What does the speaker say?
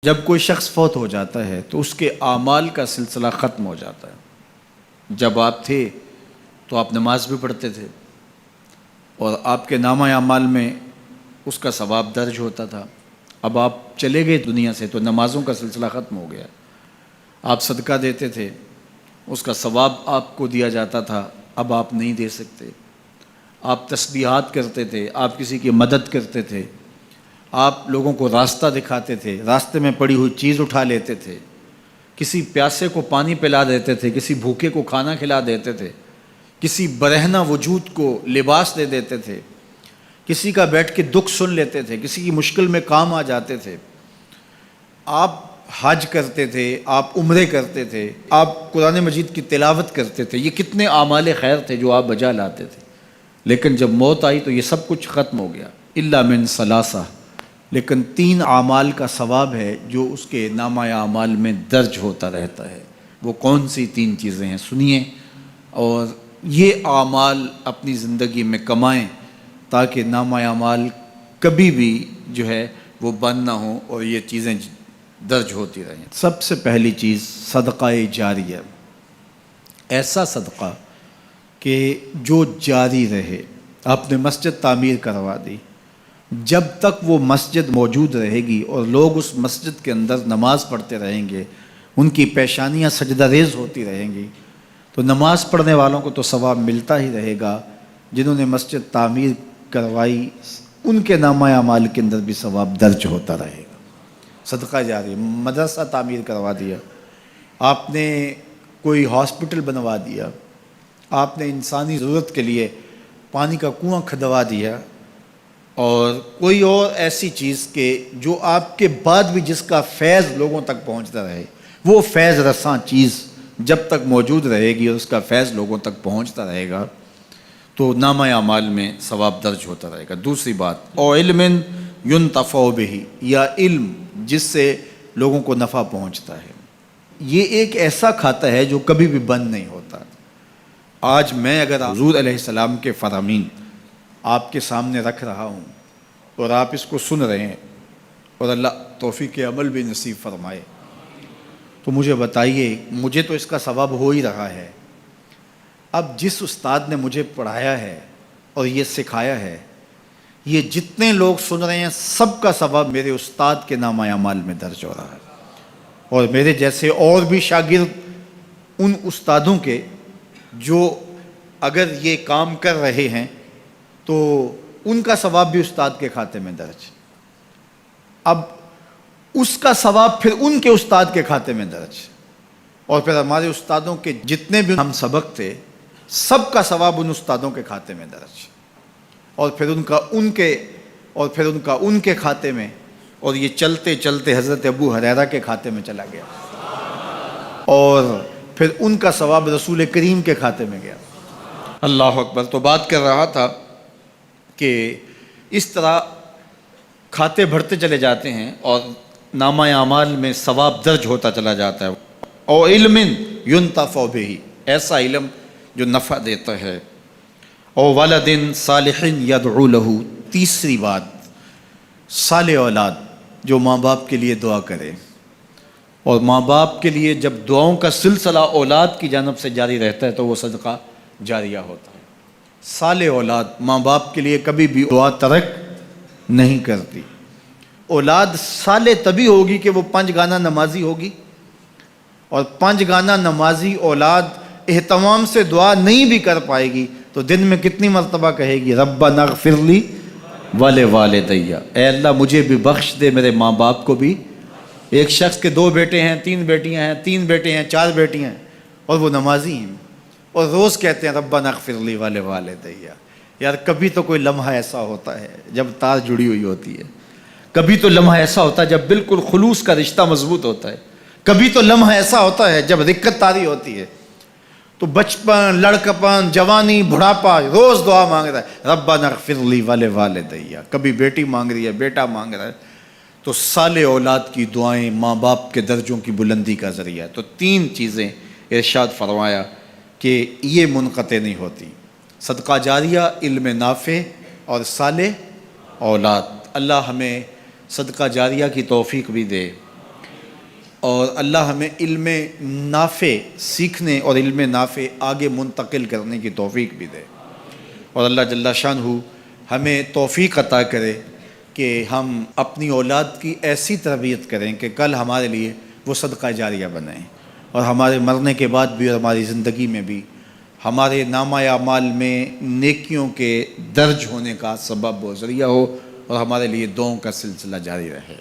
جب کوئی شخص فوت ہو جاتا ہے تو اس کے اعمال کا سلسلہ ختم ہو جاتا ہے۔ جب آپ تھے تو آپ نماز بھی پڑھتے تھے اور آپ کے نامہ اعمال میں اس کا ثواب درج ہوتا تھا۔ اب آپ چلے گئے دنیا سے تو نمازوں کا سلسلہ ختم ہو گیا۔ آپ صدقہ دیتے تھے، اس کا ثواب آپ کو دیا جاتا تھا، اب آپ نہیں دے سکتے۔ آپ تسبیحات کرتے تھے، آپ کسی کی مدد کرتے تھے، آپ لوگوں کو راستہ دکھاتے تھے، راستے میں پڑی ہوئی چیز اٹھا لیتے تھے، کسی پیاسے کو پانی پلا دیتے تھے، کسی بھوکے کو کھانا کھلا دیتے تھے، کسی برہنہ وجود کو لباس دے دیتے تھے، کسی کا بیٹھ کے دکھ سن لیتے تھے، کسی کی مشکل میں کام آ جاتے تھے۔ آپ حج کرتے تھے، آپ عمرے کرتے تھے، آپ قرآن مجید کی تلاوت کرتے تھے۔ یہ کتنے اعمال خیر تھے جو آپ بجا لاتے تھے، لیکن جب موت آئی تو یہ سب کچھ ختم ہو گیا۔ الا من ثلاثہ، لیکن 3 اعمال کا ثواب ہے جو اس کے نامہ اعمال میں درج ہوتا رہتا ہے۔ وہ کون سی 3 چیزیں ہیں سنیے، اور یہ اعمال اپنی زندگی میں کمائیں تاکہ نامہ اعمال کبھی بھی جو ہے وہ بند نہ ہوں اور یہ چیزیں درج ہوتی رہیں۔ سب سے پہلی چیز صدقہ جاریہ، ایسا صدقہ کہ جو جاری رہے۔ آپ نے مسجد تعمیر کروا دی، جب تک وہ مسجد موجود رہے گی اور لوگ اس مسجد کے اندر نماز پڑھتے رہیں گے، ان کی پیشانیاں سجدہ ریز ہوتی رہیں گی، تو نماز پڑھنے والوں کو تو ثواب ملتا ہی رہے گا، جنہوں نے مسجد تعمیر کروائی ان کے نامہ اعمال کے اندر بھی ثواب درج ہوتا رہے گا۔ صدقہ جاری، مدرسہ تعمیر کروا دیا، آپ نے کوئی ہاسپٹل بنوا دیا، آپ نے انسانی ضرورت کے لیے پانی کا کنواں کھدوا دیا، اور کوئی اور ایسی چیز کہ جو آپ کے بعد بھی جس کا فیض لوگوں تک پہنچتا رہے، وہ فیض رساں چیز جب تک موجود رہے گی اور اس کا فیض لوگوں تک پہنچتا رہے گا تو نامہ اعمال میں ثواب درج ہوتا رہے گا۔ دوسری بات، او علم ینتفع بہ، یا علم جس سے لوگوں کو نفع پہنچتا ہے۔ یہ ایک ایسا کھاتا ہے جو کبھی بھی بند نہیں ہوتا۔ آج میں اگر حضور علیہ السلام کے فرامین آپ کے سامنے رکھ رہا ہوں اور آپ اس کو سن رہے ہیں، اور اللہ توفیق عمل بھی نصیب فرمائے، تو مجھے بتائیے، مجھے تو اس کا ثواب ہو ہی رہا ہے۔ اب جس استاد نے مجھے پڑھایا ہے اور یہ سکھایا ہے، یہ جتنے لوگ سن رہے ہیں سب کا ثواب میرے استاد کے نامہ اعمال میں درج ہو رہا ہے، اور میرے جیسے اور بھی شاگرد ان استادوں کے جو اگر یہ کام کر رہے ہیں تو ان کا ثواب بھی استاد کے کھاتے میں درج۔ اب اس کا ثواب پھر ان کے استاد کے کھاتے میں درج، اور پھر ہمارے استادوں کے جتنے بھی ہم سبق تھے سب کا ثواب ان استادوں کے کھاتے میں درج، اور پھر ان کا ان کے کھاتے میں، اور یہ چلتے چلتے حضرت ابو ہریرہ کے کھاتے میں چلا گیا، اور پھر ان کا ثواب رسول کریم کے کھاتے میں گیا۔ اللہ اکبر۔ تو بات کر رہا تھا کہ اس طرح کھاتے بڑھتے چلے جاتے ہیں اور نامہ اعمال میں ثواب درج ہوتا چلا جاتا ہے۔ او علم ینتفع بہ، ایسا علم جو نفع دیتا ہے۔ او ولد صالح یدعو لہ، تیسری بات، صالح اولاد جو ماں باپ کے لیے دعا کرے، اور ماں باپ کے لیے جب دعاؤں کا سلسلہ اولاد کی جانب سے جاری رہتا ہے تو وہ صدقہ جاریہ ہوتا ہے۔ صالح اولاد ماں باپ کے لیے کبھی بھی دعا ترک نہیں کرتی۔ اولاد صالح تبھی ہوگی کہ وہ 5 گانہ نمازی ہوگی، اور 5 گانہ نمازی اولاد اہتمام سے دعا نہیں بھی کر پائے گی تو دن میں کتنی مرتبہ کہے گی، ربنا اغفر لی ولوالدی، اے اللہ مجھے بھی بخش دے، میرے ماں باپ کو بھی۔ ایک شخص کے 2 بیٹے ہیں، 3 بیٹیاں ہیں، 3 بیٹے ہیں، 4 بیٹیاں ہیں، اور وہ نمازی ہیں، اور روز کہتے ہیں ربنا اغفر لی ولوالدی۔ یار کبھی تو کوئی لمحہ ایسا ہوتا ہے جب تار جڑی ہوئی ہوتی ہے، کبھی تو لمحہ ایسا ہوتا ہے جب بالکل خلوص کا رشتہ مضبوط ہوتا ہے، کبھی تو لمحہ ایسا ہوتا ہے جب رقت طاری ہوتی ہے۔ تو بچپن، لڑکپن، جوانی، بڑھاپا، روز دعا مانگ رہا ہے ربنا اغفر لی ولوالدی، کبھی بیٹی مانگ رہی ہے، بیٹا مانگ رہا ہے۔ تو صالح اولاد کی دعائیں ماں باپ کے درجوں کی بلندی کا ذریعہ ہے۔ تو 3 چیزیں ارشاد فرمایا کہ یہ منقطع نہیں ہوتی، صدقہ جاریہ، علم نافع، اور صالح اولاد۔ اللہ ہمیں صدقہ جاریہ کی توفیق بھی دے، اور اللہ ہمیں علم نافع سیکھنے اور علم نافع آگے منتقل کرنے کی توفیق بھی دے، اور اللہ جل شانہ ہمیں توفیق عطا کرے کہ ہم اپنی اولاد کی ایسی تربیت کریں کہ کل ہمارے لیے وہ صدقہ جاریہ بنیں، اور ہمارے مرنے کے بعد بھی اور ہماری زندگی میں بھی ہمارے نامہ اعمال میں نیکیوں کے درج ہونے کا سبب و ذریعہ ہو، اور ہمارے لیے دعاؤں کا سلسلہ جاری رہے۔